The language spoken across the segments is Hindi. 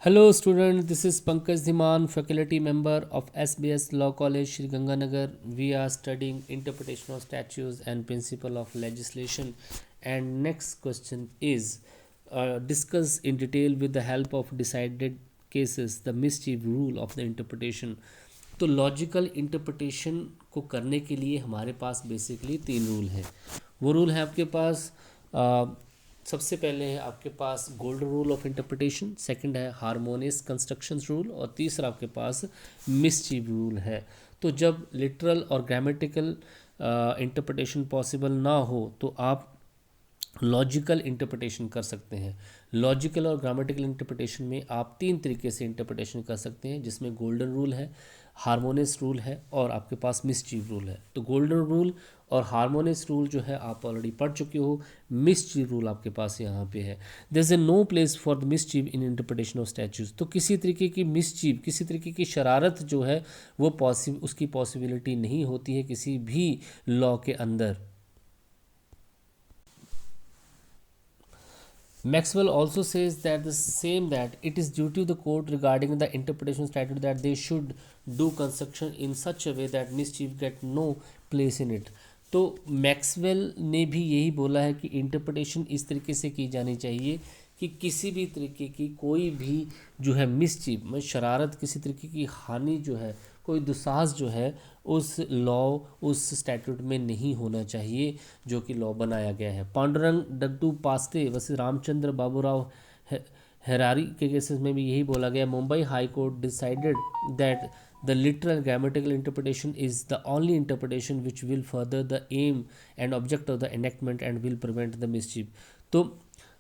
Hello student, this is Pankaj Dhiman, faculty member of SBS Law College, Shri Ganganagar. We are studying interpretation of statutes and principle of legislation. And next question is discuss in detail with the help of decided cases the mischief rule of the interpretation. तो लॉजिकल इंटरप्रिटेशन को करने के लिए हमारे पास बेसिकली तीन रूल हैं। वो रूल है आपके पास सबसे पहले है आपके पास golden rule of interpretation, second है हार्मोनियस कंस्ट्रक्शन रूल और तीसरा आपके पास मिसचीव रूल है। तो जब लिटरल और ग्रामेटिकल इंटरप्रिटेशन पॉसिबल ना हो तो आप लॉजिकल इंटरप्रिटेशन कर सकते हैं। लॉजिकल और ग्रामेटिकल इंटरप्रिटेशन में आप तीन तरीके से इंटरप्रिटेशन कर सकते हैं, जिसमें गोल्डन रूल है, हार्मोनियस रूल है और आपके पास मिसचीव रूल है। तो गोल्डन रूल और हार्मोनियस रूल जो है आप ऑलरेडी पढ़ चुके हो। मिसचीव रूल आपके पास यहाँ पे है। There is a no place for the mischief in interpretation of statutes. तो किसी तरीके की मिसचीव, किसी तरीके की शरारत जो है वो उसकी पॉसिबिलिटी नहीं होती है किसी भी लॉ के अंदर। Maxwell also says that that it is duty of the court regarding the interpretation statute that they should do construction in such a way that mischief get no place in it। तो मैक्सवेल ने भी यही बोला है कि इंटरप्रिटेशन इस तरीके से की जानी चाहिए कि किसी भी तरीके की कोई भी जो है मिसचीफ में शरारत, किसी तरीके की हानि जो है, कोई दुसाहस जो है उस लॉ, उस स्टैट्यूट में नहीं होना चाहिए जो कि लॉ बनाया गया है। पांडुरंग डग्डू पास्ते वैसे रामचंद्र बाबूराव हेरारी के केसेस में भी यही बोला गया। Mumbai high court decided that the literal grammatical interpretation is the only interpretation which will further the aim and object of the enactment and will prevent the mischief. तो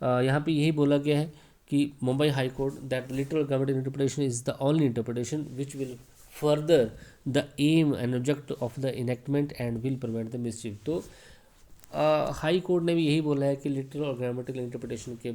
यहाँ पे यही बोला गया है कि Mumbai high court that literal grammatical interpretation is the only interpretation which will further the aim and object of the enactment and will prevent the mischief. तो हाई कोर्ट ने भी यही बोला है कि लिटरल और ग्रामेटिकल इंटरप्रिटेशन के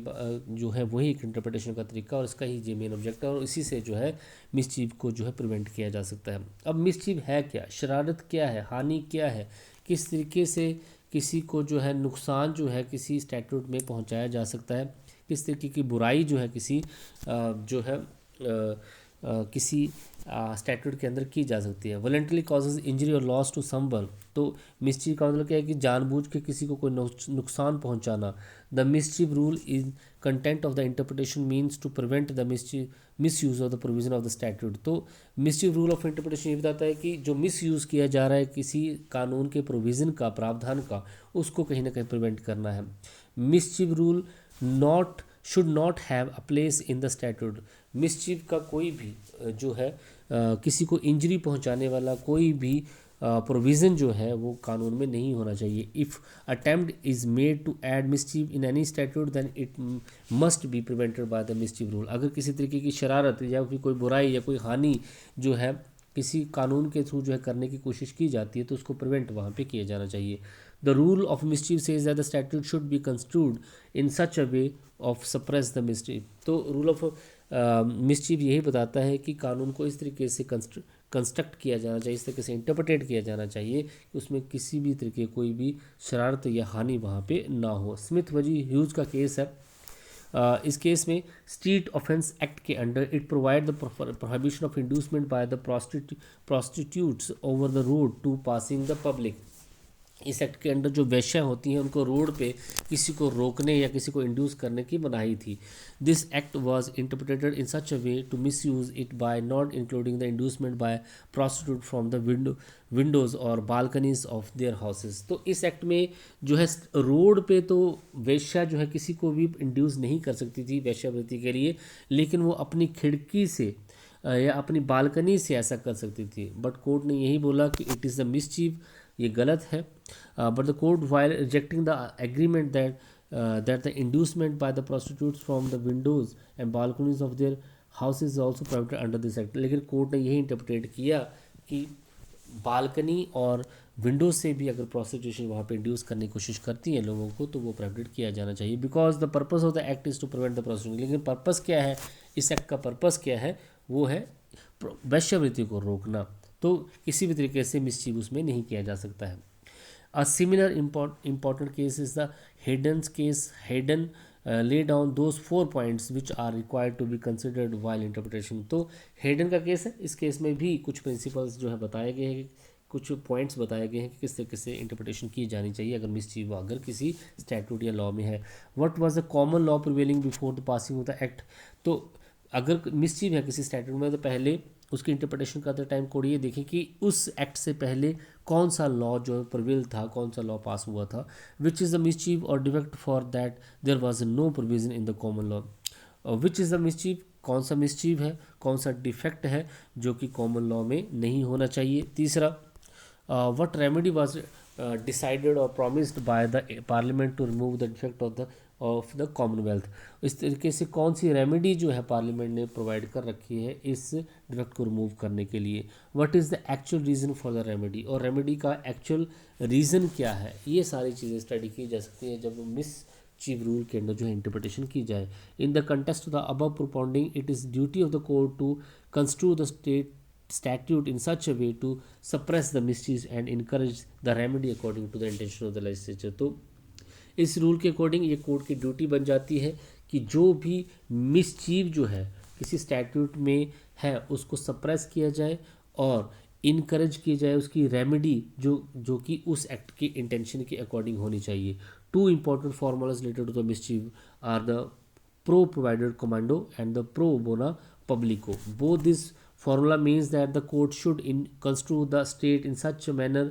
जो है वही एक इंटरप्रिटेशन का तरीका और इसका ही मेन ऑब्जेक्ट है और इसी से जो है मिसचीफ को जो है प्रिवेंट किया जा सकता है। अब मिसचीफ है क्या, शरारत क्या है, हानि क्या है, किस तरीके से किसी को जो है नुकसान जो है किसी स्टैट्यूट में पहुंचाया जा सकता है, किस तरीके की बुराई जो है किसी जो है किसी स्टैट्यूट के अंदर की जा सकती है। वॉलंटरी कॉजेज इंजरी और लॉस टू समवन। तो मिसचीफ का मतलब क्या है कि जानबूझ के किसी को कोई नुकसान पहुंचाना। The mischief rule in content of the interpretation means to prevent the misuse of the provision of the statute. तो मिसचीफ रूल ऑफ इंटरप्रिटेशन ये बताता है कि जो मिस यूज़ किया जा रहा है किसी कानून के प्रोविज़न का, प्रावधान का, उसको कहीं ना कहीं प्रिवेंट करना है। Mischief rule should not have a place in the statute. Mischief का कोई भी जो है किसी को इंजरी पहुंचाने वाला कोई भी प्रोविज़न जो है वो कानून में नहीं होना चाहिए। If attempt is made to add mischief in any statute then it must be prevented by the mischief rule. अगर किसी तरीके की शरारत या फिर कोई बुराई या कोई हानि जो है किसी कानून के थ्रू जो है करने की कोशिश की जाती है तो उसको प्रिवेंट वहाँ पे किया जाना चाहिए। The rule of mischief says that the statute should be construed in such a way of suppress the mischief. तो रूल ऑफ मिसचीफ यही बताता है कि कानून को इस तरीके से कंस्ट्रक्ट किया जाना चाहिए, इस तरीके से इंटरप्रेटेड किया जाना चाहिए कि उसमें किसी भी तरीके कोई भी शरारत या हानि वहाँ पे ना हो। स्मिथ वजी ह्यूज का केस है। इस केस में स्ट्रीट ऑफेंस एक्ट के under it provide the prohibition of inducement by the prostitutes over the road to passing the public. इस एक्ट के अंडर जो वेश्या होती हैं उनको रोड पे किसी को रोकने या किसी को इंड्यूस करने की मनाही थी। This act was interpreted in such a way to misuse it by not including the inducement by prostitute from the windows और बालकनीज ऑफ देयर हाउसेज। तो इस एक्ट में जो है रोड पे तो वेश्या जो है किसी को भी इंड्यूस नहीं कर सकती थी वेश्यावृत्ति के लिए, लेकिन वो अपनी खिड़की से या अपनी बालकनी से ऐसा कर सकती थी। बट कोर्ट ने यही बोला कि इट इज़ द मिसचीफ, ये गलत है। But the court while rejecting the agreement that the inducement by the prostitutes from the Windows and balconies of their house is also prohibited under this act. लेकिन कोर्ट ने यही इंटरप्रेट किया कि बालकनी और विंडो से भी अगर प्रोस्टिट्यूशन वहाँ पे इंड्यूस करने की कोशिश करती है लोगों को तो वो प्रोहिबिटेड किया जाना चाहिए, because the purpose of the act is to prevent the prostitution. लेकिन पर्पस क्या है, इस एक्ट का पर्पस क्या है, वो है वैश्यावृत्ति को रोकना। तो किसी भी तरीके से मिसचीफ उसमें नहीं किया जा सकता है। A similar important case is the Hayden's case. Hayden lay down those 4 points which are required to be considered while interpretation। तो हेडन का केस है, इस केस में भी कुछ प्रिंसिपल्स जो है बताए गए हैं, कुछ पॉइंट्स बताए गए हैं कि किस तरीके से इंटरप्रिटेशन की जानी चाहिए अगर मिसचीव अगर किसी स्टैट्यूट या लॉ में है। What was the common law prevailing before the passing of the act. तो अगर मिसचीव है किसी स्टैट्यूट में तो पहले उसकी इंटरप्रिटेशन करते टाइम कोड ये देखें कि उस एक्ट से पहले कौन सा लॉ जो प्रिवेल था, कौन सा लॉ पास हुआ था। विच इज़ द मिसचीव और defect for that there was no provision in the common law. Which is the mischief, कौन सा मिसचीव है, कौन सा डिफेक्ट है जो कि कॉमन लॉ में नहीं होना चाहिए। तीसरा, what remedy was decided or promised by the parliament to remove the defect of the commonwealth। इस तरीके से कौन सी रेमेडी जो है पार्लियामेंट ने प्रोवाइड कर रखी है इस डिफेक्ट को रिमूव करने के लिए। What is the actual reason for the remedy, और रेमेडी का एक्चुअल रीज़न क्या है, ये सारी चीज़ें स्टडी की जा सकती हैं जब मिस चीफ रूल के अंदर जो है इंटरप्रिटेशन की जाए। In the contest of the above propounding it is duty of the court to construe the state statute in such a way to suppress the mischief and encourage the remedy according to the intention of the legislature। तो इस रूल के अकॉर्डिंग ये कोर्ट की ड्यूटी बन जाती है कि जो भी मिसचीव जो है किसी स्टैट्यूट में है उसको सप्रेस किया जाए और इनकरेज की जाए उसकी रेमेडी जो कि उस एक्ट की इंटेंशन के अकॉर्डिंग होनी चाहिए। Two important formulas related to the mischief are the pro provided commando and the pro bono publico। both this formula means that the court should construe the state in such a manner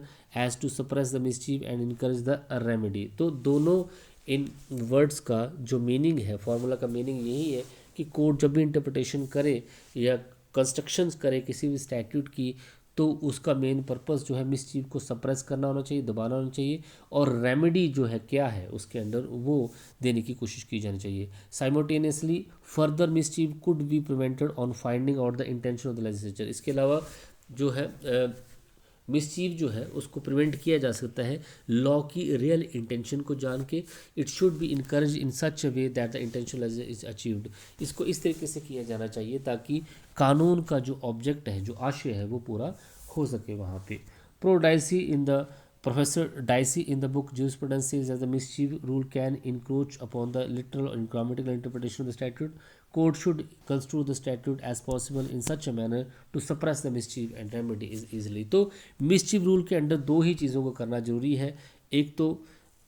as to suppress the mischief and encourage the remedy। तो दोनों इन वर्ड्स का जो मीनिंग है, फॉर्मूला का मीनिंग यही है कि कोर्ट जब भी इंटरप्रिटेशन करे या कंस्ट्रक्शंस करे किसी भी स्टैट्यूट की तो उसका मेन पर्पस जो है मिसचीफ को सप्रेस करना होना चाहिए, दबाना होना चाहिए, और रेमेडी जो है क्या है उसके अंदर वो देने की कोशिश की जानी चाहिए। Simultaneously further mischief could be prevented on finding out the intention of the legislature. इसके अलावा जो है मिसचीफ जो है उसको प्रिवेंट किया जा सकता है लॉ की रियल इंटेंशन को जान के। It should be encourage in such a way that the intention is achieved. इसको इस तरीके से किया जाना चाहिए ताकि कानून का जो ऑब्जेक्ट है, जो आशय है, वो पूरा हो सके वहाँ पे। Pro dicey in the Professor Dicey in the book Jurisprudence says that the mischief rule can encroach upon the literal and grammatical interpretation of the statute. Court should construe the statute as possible in such a manner to suppress the mischief and remedy is easily। तो mischief rule के अंदर दो ही चीज़ों को करना जरूरी है। एक तो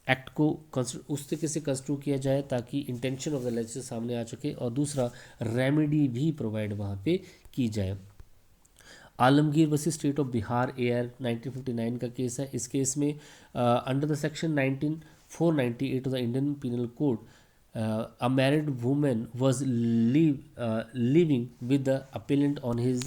एक्ट को उस तरीके से कंस्ट्रू किया जाए ताकि इंटेंशन ऑफ द लेजिस्लेचर सामने आ सके, और दूसरा रेमेडी भी प्रोवाइड वहाँ पे की जाए। Alamgir versus state of Bihar AIR 1959 का केस है। इस केस में under the section 498 of the Indian penal code a married women was living with the appellant on his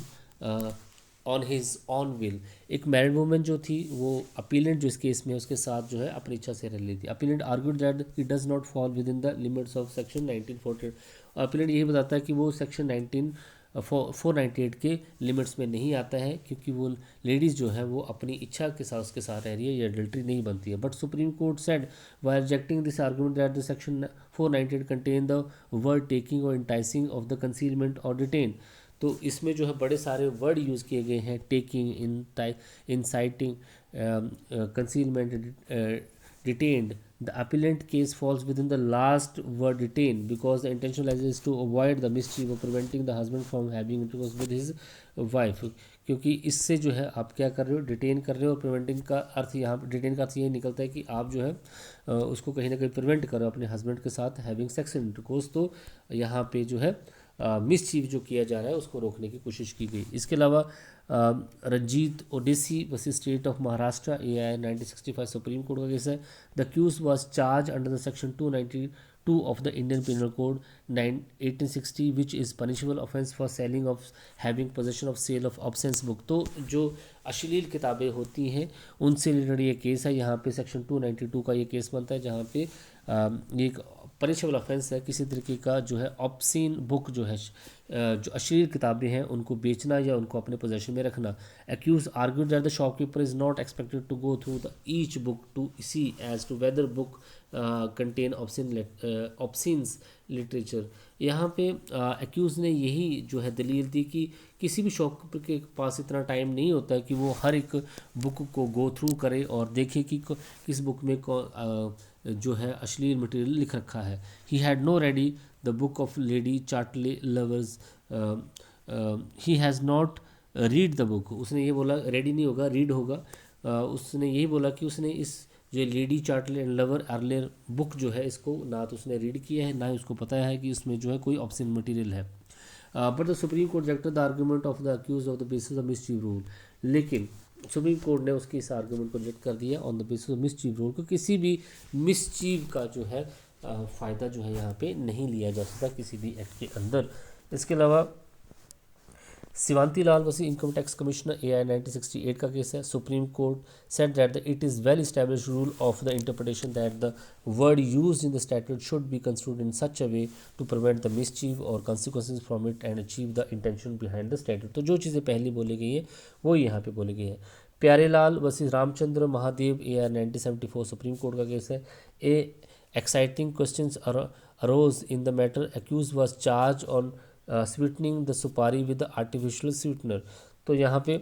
own will. एक मैरिड वुमेन जो थी वो अपीलेंट जो इस केस में उसके साथ जो है अपनी इच्छा से रह ली थी। Appellate argued that it does not fall with in the limits of section 1948। Appellate यही बताता है कि वो सेक्शन 498 के लिमिट्स में नहीं आता है क्योंकि वो लेडीज़ जो है वो अपनी इच्छा के साथ उसके साथ रह रही है, ये एडल्ट्री नहीं बनती है। But supreme court said while rejecting this argument that the section 498 contain the word taking और इंटाइसिंग ऑफ द कंसीलमेंट और डिटेन। तो इसमें जो है बड़े सारे वर्ड यूज़ किए गए हैं, taking, inciting, concealment, detained। The appellant case falls within the last word detained because the intention is to avoid the mischief of preventing the husband from having intercourse with his wife। क्योंकि इससे जो है आप क्या कर रहे हो, डिटेन कर रहे हो, और प्रिवेंटिंग का अर्थ यहाँ डिटेन का अर्थ यही निकलता है कि आप जो है उसको कहीं ना कहीं प्रिवेंट करो अपने हस्बैंड के साथ हैविंग सेक्स इंटरकोर्स। तो यहाँ पे जो है मिसचीफ जो किया जा रहा है उसको रोकने की कोशिश की गई। इसके अलावा Ranjit Udeshi versus state of Maharashtra AI 1965 supreme court का केस है। The accused was charge under the section 292 of the Indian penal code 1860 which is punishable offence for selling of having possession of sale of obscene book. तो जो अश्लील किताबें होती हैं उनसे रिलेटेड ये केस है। यहाँ पे सेक्शन 292 का ये केस बनता है जहाँ पे ये एक पनिशेबल ऑफेंस है किसी तरीके का जो है ऑब्सीन बुक जो है जो अश्लील किताबें हैं उनको बेचना या उनको अपने पोजेशन में रखना। Accused argued that the shopkeeper is not expected to go through the each book to see as to whether book contain obscenes literature. यहाँ पे एक्यूज ने यही जो है दलील दी कि किसी भी शॉपकीपर के पास इतना टाइम नहीं होता है कि वो हर एक बुक को गो थ्रू करे और देखे कि किस बुक में जो है अश्लील मटेरियल लिख रखा है। He had no ready the book of Lady Chatterley lovers, he has not read the book. उसने ये बोला, रेडी नहीं होगा, रीड होगा। उसने यही बोला कि उसने इस जो Lady Chatterley and lover earlier book जो है, इसको ना तो उसने रीड किया है, ना ही उसको पता है कि इसमें जो है कोई ऑप्शन मटेरियल है। But the supreme court rejected the argument of the accused of the basis of mischief rule. लेकिन सुप्रीम कोर्ट ने उसकी इस आर्गूमेंट को रिजेक्ट कर दिया on the basis of mischief rule को। किसी भी मिसचीफ का जो है फ़ायदा जो है यहाँ पे नहीं लिया जा सकता किसी भी एक्ट के अंदर। इसके अलावा शिवांती लाल वसी इनकम टैक्स कमिश्नर AI 1968 का केस है। Supreme court said that it is well established rule of the interpretation that the word used in the statute should be construed in such a way to prevent the mischief और consequences from it and achieve the intention behind the statute. तो जो चीज़ें पहले बोली गई है वो यहाँ पे बोली गई है। प्यारेलाल वसी Ramchandra Mahadev AI 1974 Supreme court का केस है। A exciting questions arose in the matter, accused was charge on sweetening the supari with artificial sweetener. तो यहाँ पे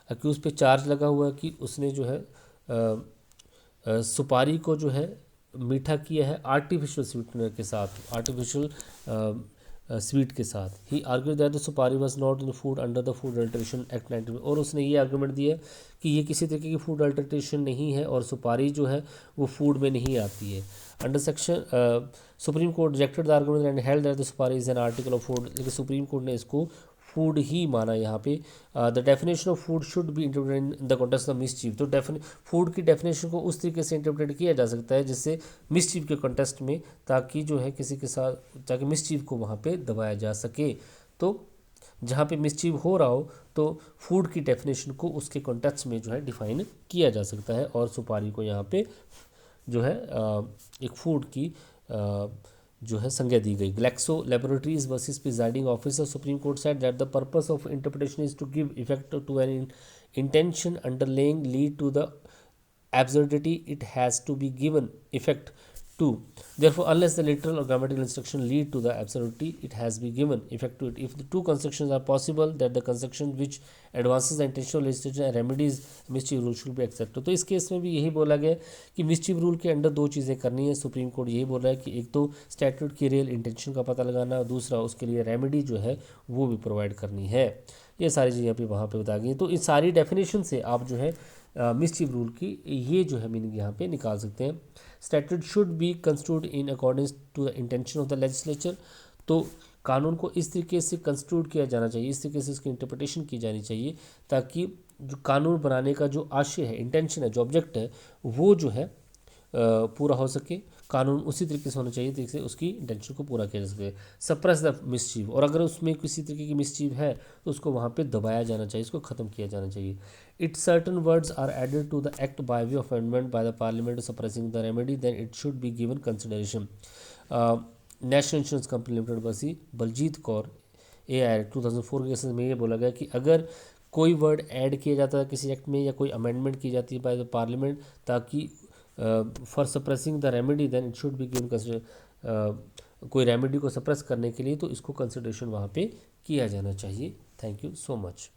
अक्यूज़ पे चार्ज लगा हुआ है कि उसने जो है सुपारी को जो है मीठा किया है आर्टिफिशियल स्वीटनर के साथ, आर्टिफिशियल स्वीट के साथ। ही आर्ग्यू दैट द सुपारी was not in food under the food alteration act 19। और उसने ये आर्गूमेंट दिया कि ये किसी तरीके की फूड अल्टरेशन नहीं है और सुपारी जो है वो फूड में नहीं आती है। Under section Supreme court rejected the argument and held that the supari is an article of food. लेकिन सुप्रीम कोर्ट ने इसको फूड ही माना यहाँ पे। The definition of food should be interpreted in the context of mischief. तो फूड की डेफिनेशन को उस तरीके से इंटरप्रेट किया जा सकता है जिससे मिसचीफ के कॉन्टेक्स्ट में, ताकि जो है किसी के साथ, ताकि मिसचीफ को वहाँ पे दबाया जा सके। तो जहाँ पे मिसचीफ हो रहा हो तो फूड की डेफिनेशन को उसके कॉन्टेक्स्ट में जो है डिफाइन किया जा सकता है। और सुपारी को यहाँ पे जो है एक फूड की जो है संज्ञा दी गई। Glaxo laboratories versus presiding officer, supreme court said that the purpose of interpretation is to give effect to an intention underlying lead to the absurdity it has to be given effect to. Therefore, unless the literal or grammatical instruction lead to the absurdity, it has been given effect to it. If the two constructions are possible, that the construction which advances the intentional legislation and remedies mischief rule should be accepted. तो इस केस में भी यही बोला गया कि मिसचीफ रूल के अंडर दो चीज़ें करनी है। सुप्रीम कोर्ट यही बोल रहा है कि एक तो स्टैट्यूट की रियल इंटेंशन का पता लगाना, और दूसरा उसके लिए रेमेडी जो है वो भी प्रोवाइड करनी है। ये सारी चीज़ें अभी वहाँ पे बता गई। तो इस सारी डेफिनेशन से आप जो है मिसचीफ रूल की ये जो है मीनिंग यहाँ पे निकाल सकते हैं। Statute should be construed in according to the intention of the legislature. तो कानून को इस तरीके से कंस्ट्रूड किया जाना चाहिए, इस तरीके से इसकी इंटरप्रिटेशन की जानी चाहिए, ताकि जो कानून बनाने का जो आशय है, इंटेंशन है, जो ऑब्जेक्ट है, वो जो है पूरा हो सके। कानून उसी तरीके से होना चाहिए तरीके से उसकी इंटेंशन को पूरा किया जा सके। सप्रेस द मिसचीफ, और अगर उसमें किसी तरीके की मिसचीफ है तो उसको वहाँ पे दबाया जाना चाहिए, इसको ख़त्म किया जाना चाहिए। It certain words are added to the act by way of amendment by the parliament suppressing the remedy, then it should be given consideration. National insurance company limited बसी बलजीत कौर AI 2004 के केसेस में ये बोला गया कि अगर कोई वर्ड ऐड किया जाता है किसी एक्ट में या कोई अमेंडमेंट की जाती है बाय द पार्लियामेंट ताकि for suppressing the remedy, then it should be given consider, कोई रेमेडी को सप्रेस करने के लिए तो इसको कंसिडरेशन वहाँ पे किया जाना चाहिए। Thank you so much.